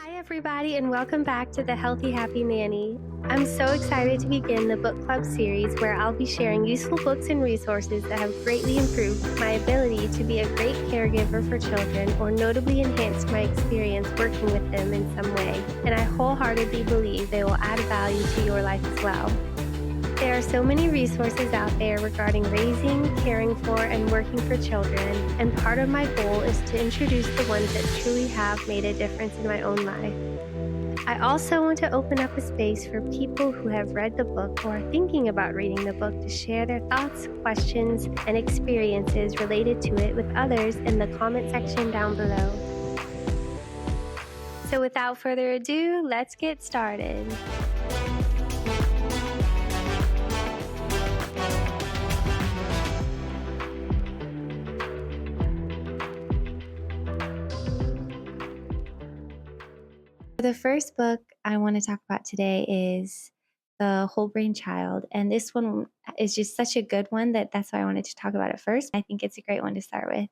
Hi, everybody, and welcome back to the Healthy Happy Nanny. I'm so excited to begin the book club series where I'll be sharing useful books and resources that have greatly improved my ability to be a great caregiver for children or notably enhanced my experience working with them in some way. And I wholeheartedly believe they will add value to your life as well. There are so many resources out there regarding raising, caring for, and working for children, and part of my goal is to introduce the ones that truly have made a difference in my own life. I also want to open up a space for people who have read the book or are thinking about reading the book to share their thoughts, questions, and experiences related to it with others in the comment section down below. So without further ado, let's get started. The first book I want to talk about today is The Whole Brain Child. And this one is just such a good one that's why I wanted to talk about it first. I think it's a great one to start with.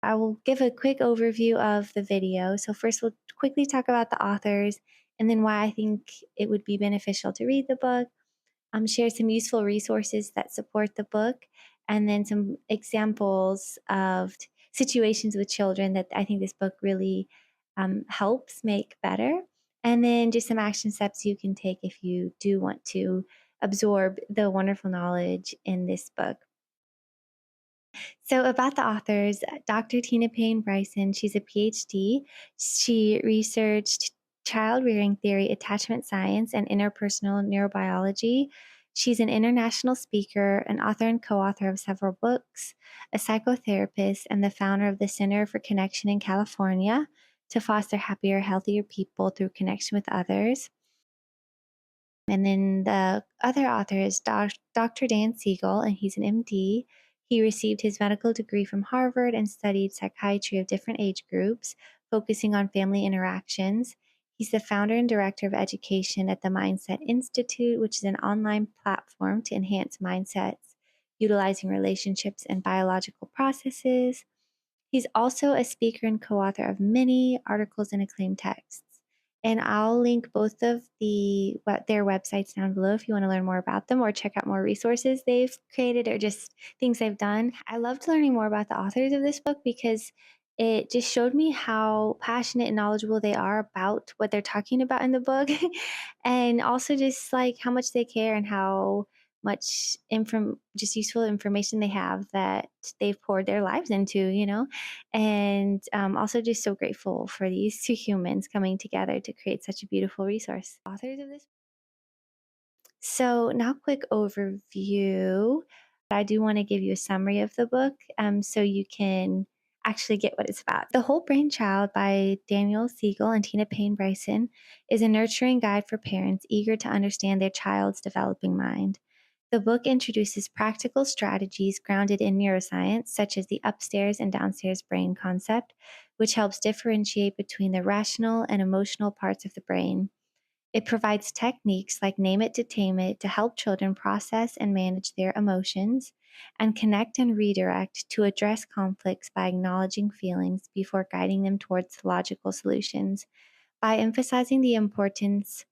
I will give a quick overview of the video. So first we'll quickly talk about the authors and then why I think it would be beneficial to read the book, share some useful resources that support the book, and then some examples of situations with children that I think this book really helps make better. And then just some action steps you can take if you do want to absorb the wonderful knowledge in this book. So, about the authors, Dr. Tina Payne Bryson, she's a PhD. She researched child rearing theory, attachment science, and interpersonal neurobiology. She's an international speaker, an author and co author of several books, a psychotherapist, and the founder of the Center for Connection in California to foster happier, healthier people through connection with others. And then the other author is Dr. Dan Siegel, and he's an MD. He received his medical degree from Harvard and studied psychiatry of different age groups, focusing on family interactions. He's the founder and director of education at the Mindset Institute, which is an online platform to enhance mindsets, utilizing relationships and biological processes. He's also a speaker and co author of many articles and acclaimed texts. And I'll link both of their websites down below if you want to learn more about them or check out more resources they've created or just things they've done. I loved learning more about the authors of this book because it just showed me how passionate and knowledgeable they are about what they're talking about in the book and also just like how much they care and how much just useful information they have that they've poured their lives into. And also just so grateful for these two humans coming together to create such a beautiful resource. Authors of this. So now quick overview. I do want to give you a summary of the book so you can actually get what it's about. The Whole Brain Child by Daniel Siegel and Tina Payne Bryson is a nurturing guide for parents eager to understand their child's developing mind. The book introduces practical strategies grounded in neuroscience, such as the upstairs and downstairs brain concept, which helps differentiate between the rational and emotional parts of the brain. It provides techniques like Name It to Tame It to help children process and manage their emotions, and Connect and Redirect to address conflicts by acknowledging feelings before guiding them towards logical solutions. By emphasizing the importance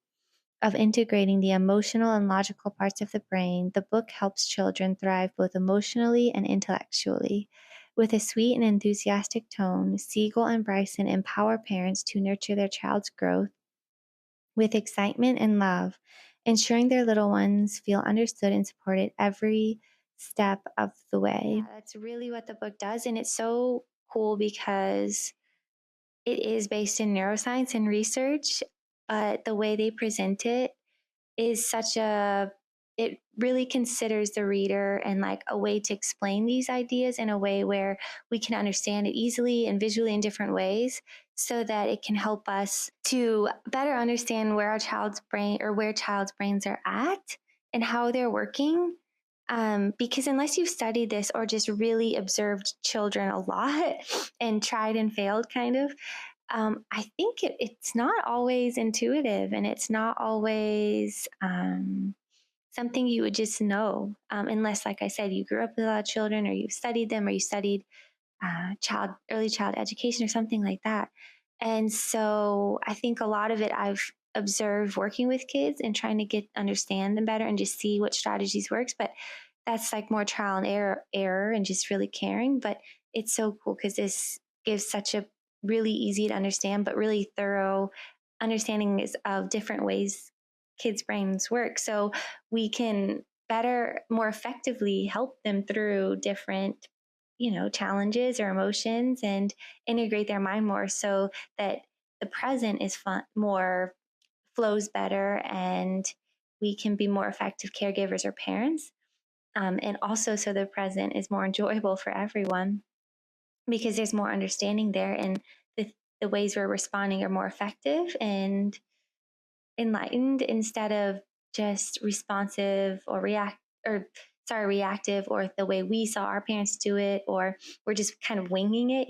of integrating the emotional and logical parts of the brain, the book helps children thrive both emotionally and intellectually. With a sweet and enthusiastic tone, Siegel and Bryson empower parents to nurture their child's growth with excitement and love, ensuring their little ones feel understood and supported every step of the way. Yeah, that's really what the book does. And it's so cool because it is based in neuroscience and research, but the way they present it is it really considers the reader and like a way to explain these ideas in a way where we can understand it easily and visually in different ways so that it can help us to better understand where child's brains are at and how they're working. Because unless you've studied this or just really observed children a lot and tried and failed kind of, I think it's not always intuitive and it's not always something you would just know, unless, like I said, you grew up with a lot of children or you studied them or you studied early child education or something like that. And so I think a lot of it I've observed working with kids and trying to get understand them better and just see what strategies works. But that's like more trial and error and just really caring. But it's so cool because this gives such a really easy to understand but really thorough understanding of different ways kids' brains work. So we can better, more effectively help them through different, challenges or emotions and integrate their mind more so that the present is fun, more flows better, and we can be more effective caregivers or parents. And also, so the present is more enjoyable for everyone because there's more understanding there, and the ways we're responding are more effective and enlightened instead of just responsive or reactive, or the way we saw our parents do it, or we're just kind of winging it.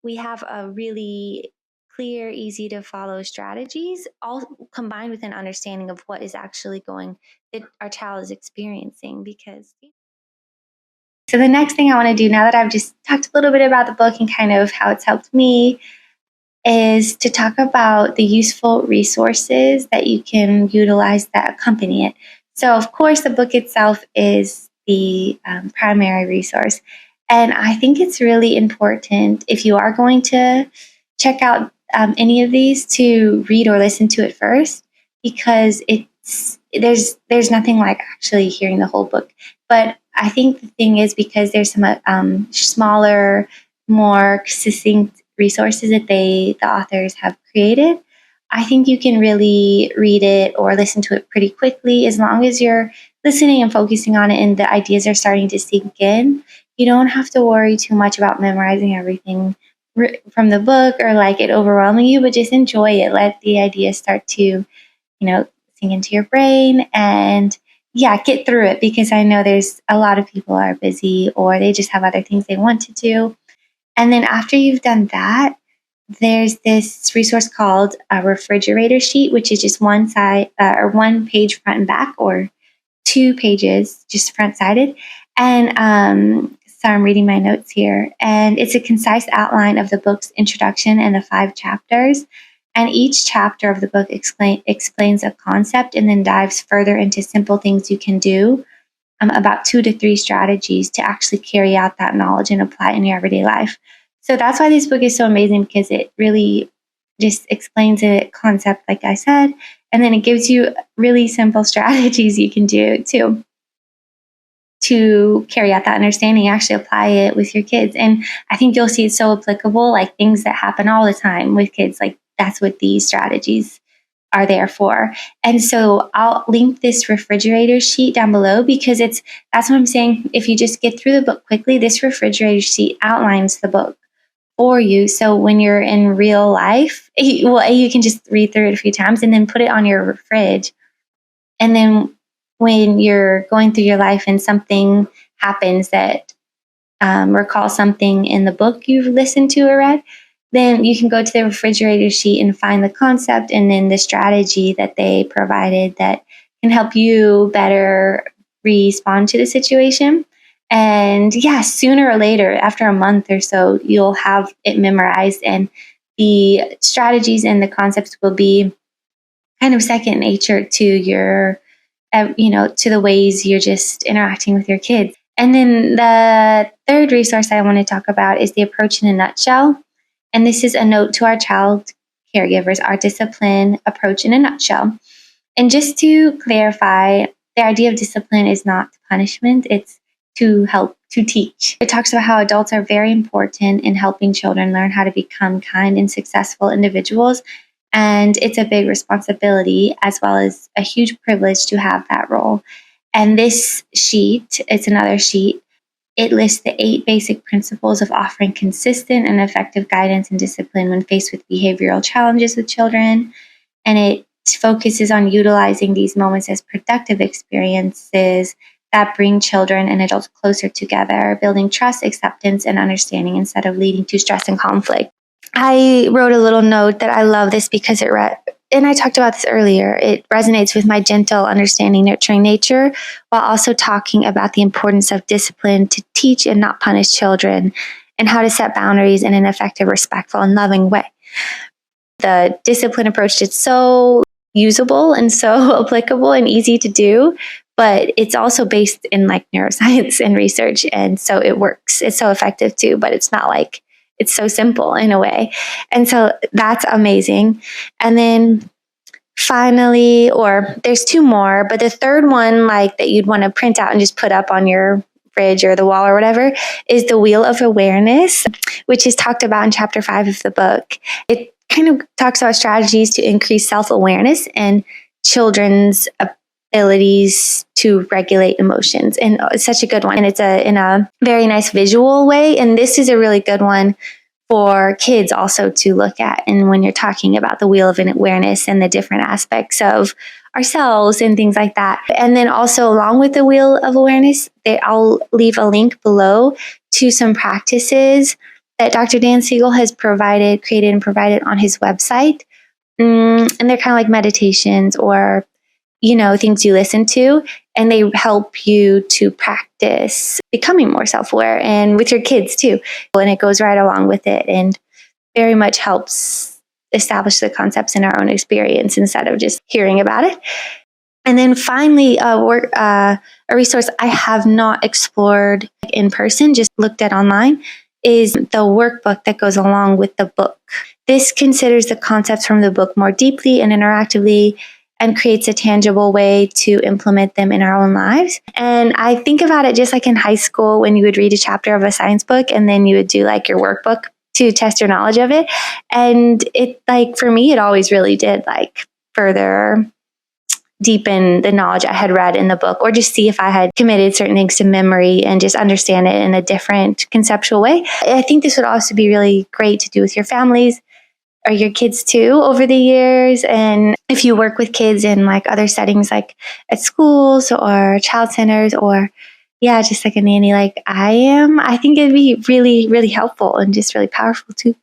We have a really clear, easy to follow strategies, all combined with an understanding of what is actually going that our child is experiencing. Because so the next thing I want to do, now that I've just talked a little bit about the book and kind of how it's helped me, is to talk about the useful resources that you can utilize that accompany it. So, of course, the book itself is the primary resource. And I think it's really important, if you are going to check out any of these, to read or listen to it first, because there's nothing like actually hearing the whole book. But I think the thing is, because there's some smaller, more succinct resources that the authors have created, I think you can really read it or listen to it pretty quickly, as long as you're listening and focusing on it and the ideas are starting to sink in. You don't have to worry too much about memorizing everything from the book or like it overwhelming you, but just enjoy it. Let the ideas start to, sink into your brain, and yeah, get through it, because I know there's a lot of people are busy or they just have other things they want to do. And then after you've done that, there's this resource called a refrigerator sheet, which is just one side or one page front and back, or 2 pages just front sided. And so I'm reading my notes here. And it's a concise outline of the book's introduction and the 5 chapters. And each chapter of the book explains a concept and then dives further into simple things you can do, about 2 to 3 strategies to actually carry out that knowledge and apply it in your everyday life. So that's why this book is so amazing, because it really just explains a concept, like I said, and then it gives you really simple strategies you can do to carry out that understanding, actually apply it with your kids. And I think you'll see it's so applicable, like things that happen all the time with kids. Like that's what these strategies are there for. And so I'll link this refrigerator sheet down below, because that's what I'm saying. If you just get through the book quickly, this refrigerator sheet outlines the book for you. So when you're in real life, you can just read through it a few times and then put it on your fridge. And then when you're going through your life and something happens that recall something in the book you've listened to or read, then you can go to the refrigerator sheet and find the concept and then the strategy that they provided that can help you better respond to the situation. And yeah, sooner or later, after a month or so, you'll have it memorized, and the strategies and the concepts will be kind of second nature to your, to the ways you're just interacting with your kids. And then the third resource I want to talk about is the approach in a nutshell. And this is a note to our child caregivers, our discipline approach in a nutshell. And just to clarify, the idea of discipline is not punishment, it's to help, to teach. It talks about how adults are very important in helping children learn how to become kind and successful individuals. And it's a big responsibility as well as a huge privilege to have that role. And this sheet, it's another sheet, it lists the 8 basic principles of offering consistent and effective guidance and discipline when faced with behavioral challenges with children. And it focuses on utilizing these moments as productive experiences that bring children and adults closer together, building trust, acceptance, and understanding instead of leading to stress and conflict. I wrote a little note that I love this because and I talked about this earlier, it resonates with my gentle, understanding, nurturing nature, while also talking about the importance of discipline to teach and not punish children, and how to set boundaries in an effective, respectful, and loving way. The discipline approach is so usable and so applicable and easy to do, but it's also based in like neuroscience and research. And so it works. It's so effective too, but it's not like it's so simple in a way. And so that's amazing. And then finally, or there's two more, but the third one, like that you'd want to print out and just put up on your fridge or the wall or whatever, is the Wheel of Awareness, which is talked about in chapter 5 of the book. It kind of talks about strategies to increase self-awareness and children's abilities to regulate emotions. And it's such a good one. And it's in a very nice visual way. And this is a really good one for kids also to look at. And when you're talking about the Wheel of Awareness and the different aspects of ourselves and things like that. And then also along with the Wheel of Awareness, I'll leave a link below to some practices that Dr. Dan Siegel has created and provided on his website. And they're kind of like meditations or, things you listen to, and they help you to practice becoming more self-aware, and with your kids too. And it goes right along with it and very much helps establish the concepts in our own experience instead of just hearing about it. And then finally, a resource I have not explored in person, just looked at online, is the workbook that goes along with the book. This considers the concepts from the book more deeply and interactively and creates a tangible way to implement them in our own lives. And I think about it just like in high school when you would read a chapter of a science book and then you would do like your workbook to test your knowledge of it. And it, like, for me, it always really did like further deepen the knowledge I had read in the book, or just see if I had committed certain things to memory and just understand it in a different conceptual way. I think this would also be really great to do with your families or your kids too over the years. And if you work with kids in like other settings, like at schools or child centers, or just like a nanny like I am, I think it'd be really, really helpful and just really powerful too.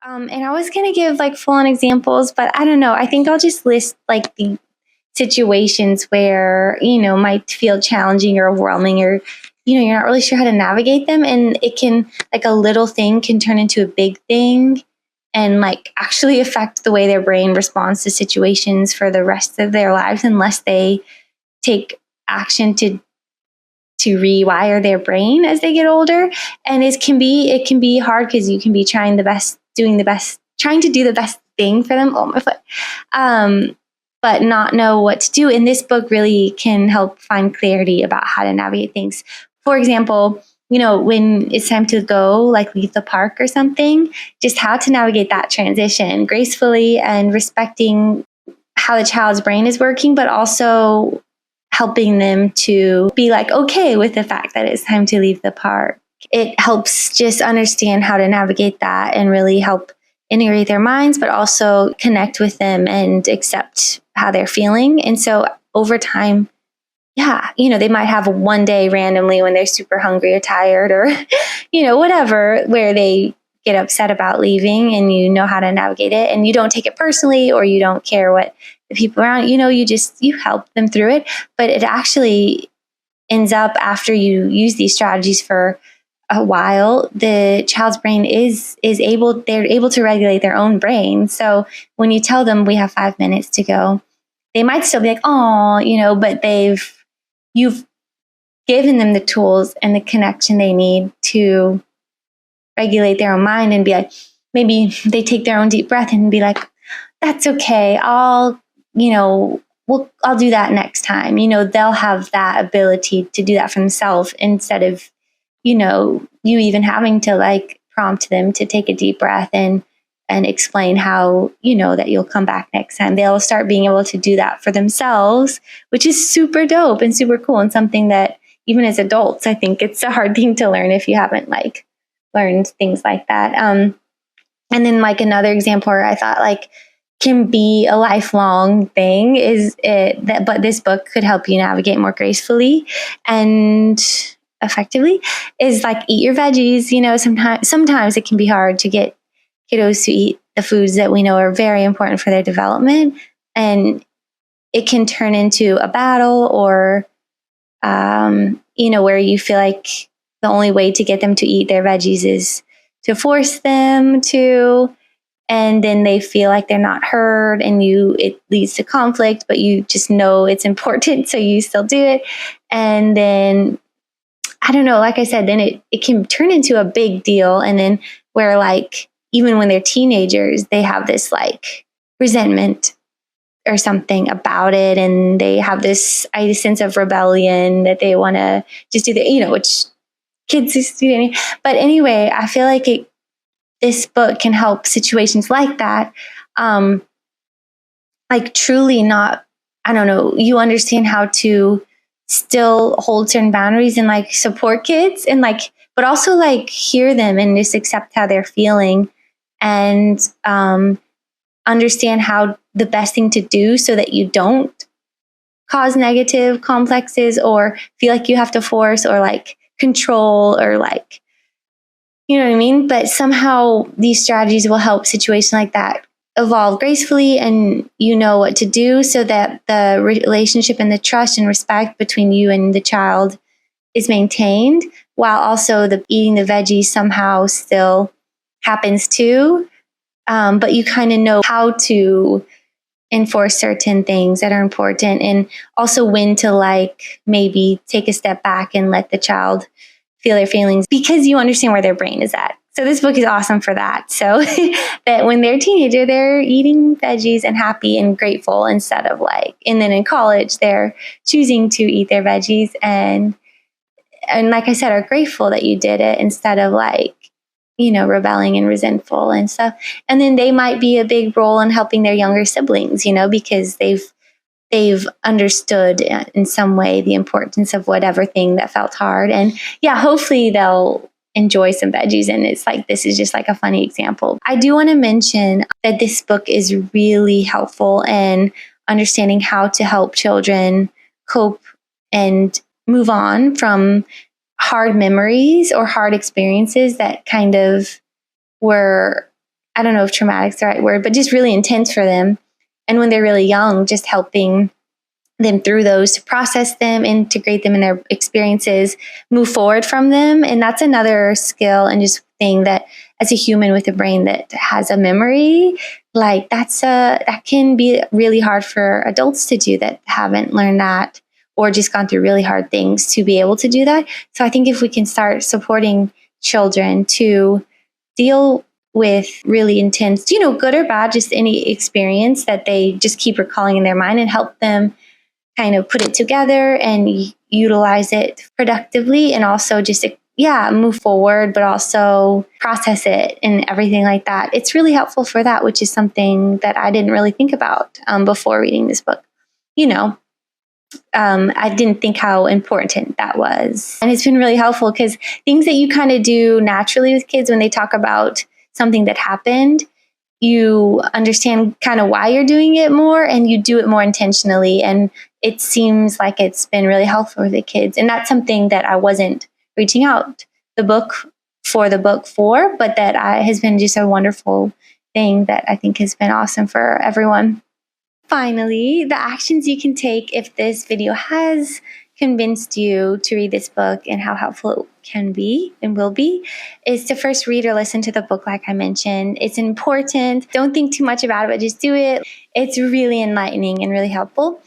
And I was going to give like full on examples, but I don't know. I think I'll just list like the situations where, might feel challenging or overwhelming, or, you're not really sure how to navigate them. And it can, like, a little thing can turn into a big thing and like actually affect the way their brain responds to situations for the rest of their lives, unless they take action to rewire their brain as they get older. And it can be hard because you can be trying to do the best thing for them. Oh, my foot. But not know what to do. And this book really can help find clarity about how to navigate things. For example, when it's time to go, like leave the park or something, just how to navigate that transition gracefully and respecting how the child's brain is working, but also helping them to be like okay with the fact that it's time to leave the park. It helps just understand how to navigate that and really help integrate their minds, but also connect with them and accept how they're feeling. And so over time, they might have one day randomly when they're super hungry or tired or, whatever, where they get upset about leaving, and you know how to navigate it, and you don't take it personally, or you don't care what the people around, you help them through it. But it actually ends up, after you use these strategies for a while, the child's brain they're able to regulate their own brain. So when you tell them we have 5 minutes to go, they might still be like, oh, but you've given them the tools and the connection they need to regulate their own mind, and be like, maybe they take their own deep breath and be like, that's okay. I'll do that next time. They'll have that ability to do that for themselves, instead of, you even having to like prompt them to take a deep breath and explain how, that you'll come back next time. They'll start being able to do that for themselves, which is super dope and super cool, and something that even as adults, I think it's a hard thing to learn if you haven't like learned things like that. And then like another example where I thought like can be a lifelong thing but this book could help you navigate more gracefully and effectively, is like eat your veggies. Sometimes it can be hard to get kiddos to eat the foods that we know are very important for their development, and it can turn into a battle, or where you feel like the only way to get them to eat their veggies is to force them to, and then they feel like they're not heard, and it leads to conflict, but you just know it's important, so you still do it. And then I don't know, like I said, then it can turn into a big deal. And then where like, even when they're teenagers, they have this like resentment or something about it. And they have this sense of rebellion that they want to just do which kids just do. But anyway, I feel like this book can help situations like that. Like truly not, I don't know, you understand how to still hold certain boundaries and like support kids and like, but also like hear them and just accept how they're feeling and understand how the best thing to do so that you don't cause negative complexes or feel like you have to force or like control or like, you know what I mean? But somehow these strategies will help situations like that evolve gracefully, and you know what to do so that the relationship and the trust and respect between you and the child is maintained, while also the eating the veggies somehow still happens too. But you kind of know how to enforce certain things that are important, and also when to like maybe take a step back and let the child feel their feelings because you understand where their brain is at. So this book is awesome for that. So that when they're a teenager, they're eating veggies and happy and grateful instead of like, and then in college, they're choosing to eat their veggies and like I said, are grateful that you did it instead of like, rebelling and resentful and stuff. And then they might be a big role in helping their younger siblings, because they've understood in some way the importance of whatever thing that felt hard. And yeah, hopefully they'll enjoy some veggies. And it's like, this is just like a funny example. I do want to mention that this book is really helpful in understanding how to help children cope and move on from hard memories or hard experiences that kind of were, I don't know if traumatic is the right word, but just really intense for them. And when they're really young, just helping them through those to process them, integrate them in their experiences, move forward from them. And that's another skill and just thing that as a human with a brain that has a memory, like that can be really hard for adults to do that haven't learned that or just gone through really hard things to be able to do that. So I think if we can start supporting children to deal with really intense, good or bad, just any experience that they just keep recalling in their mind and help them kind of put it together and utilize it productively and also just, move forward, but also process it and everything like that. It's really helpful for that, which is something that I didn't really think about before reading this book. I didn't think how important that was. And it's been really helpful because things that you kind of do naturally with kids when they talk about something that happened, you understand kind of why you're doing it more and you do it more intentionally. And it seems like it's been really helpful for the kids. And that's something that I wasn't reaching out the book for, but that has been just a wonderful thing that I think has been awesome for everyone. Finally, the actions you can take if this video has convinced you to read this book and how helpful it can be and will be is to first read or listen to the book like I mentioned. It's important. Don't think too much about it, but just do it. It's really enlightening and really helpful.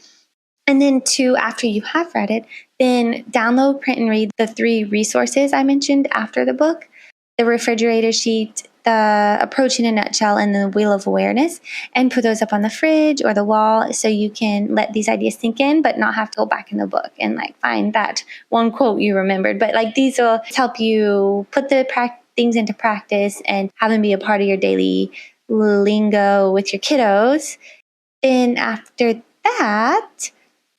And then two, after you have read it, then download, print, and read the 3 resources I mentioned after the book: the refrigerator sheet, the approach in a nutshell, and the wheel of awareness, and put those up on the fridge or the wall so you can let these ideas sink in, but not have to go back in the book and like find that one quote you remembered. But like these will help you put the things into practice and have them be a part of your daily lingo with your kiddos. Then after that,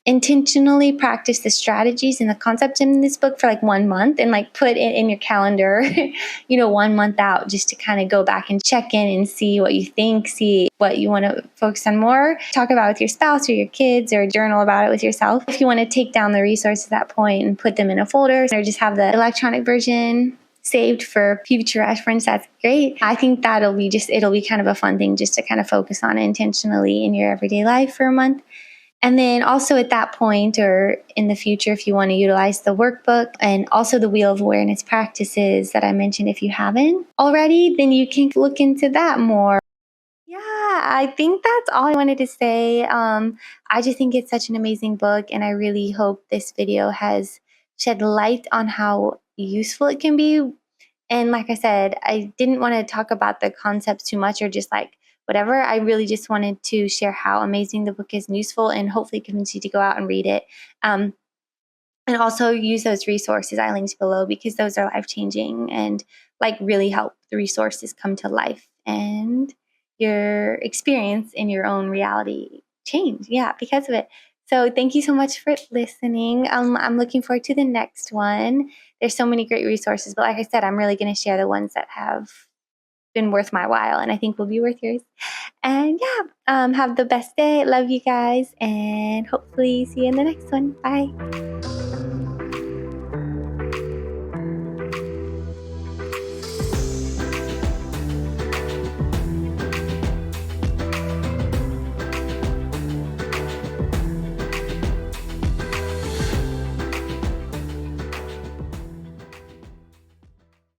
intentionally practice the strategies and the concepts in this book for like 1 month and like put it in your calendar, 1 month out, just to kind of go back and check in and see what you think, see what you want to focus on more, talk about it with your spouse or your kids, or journal about it with yourself. If you want to take down the resources at that point and put them in a folder or just have the electronic version saved for future reference, that's great. I think it'll be kind of a fun thing just to kind of focus on it intentionally in your everyday life for a month. And then also at that point or in the future, if you want to utilize the workbook and also the Wheel of Awareness practices that I mentioned, if you haven't already, then you can look into that more. Yeah, I think that's all I wanted to say. I just think it's such an amazing book, and I really hope this video has shed light on how useful it can be. And like I said, I didn't want to talk about the concepts too much or just like whatever. I really just wanted to share how amazing the book is and useful, and hopefully convince you to go out and read it. And also use those resources I linked below, because those are life changing and like really help the resources come to life and your experience in your own reality change. Yeah, because of it. So thank you so much for listening. I'm looking forward to the next one. There's so many great resources, but like I said, I'm really going to share the ones that have been worth my while and I think will be worth yours. And yeah, have the best day. Love you guys, and hopefully see you in the next one. Bye.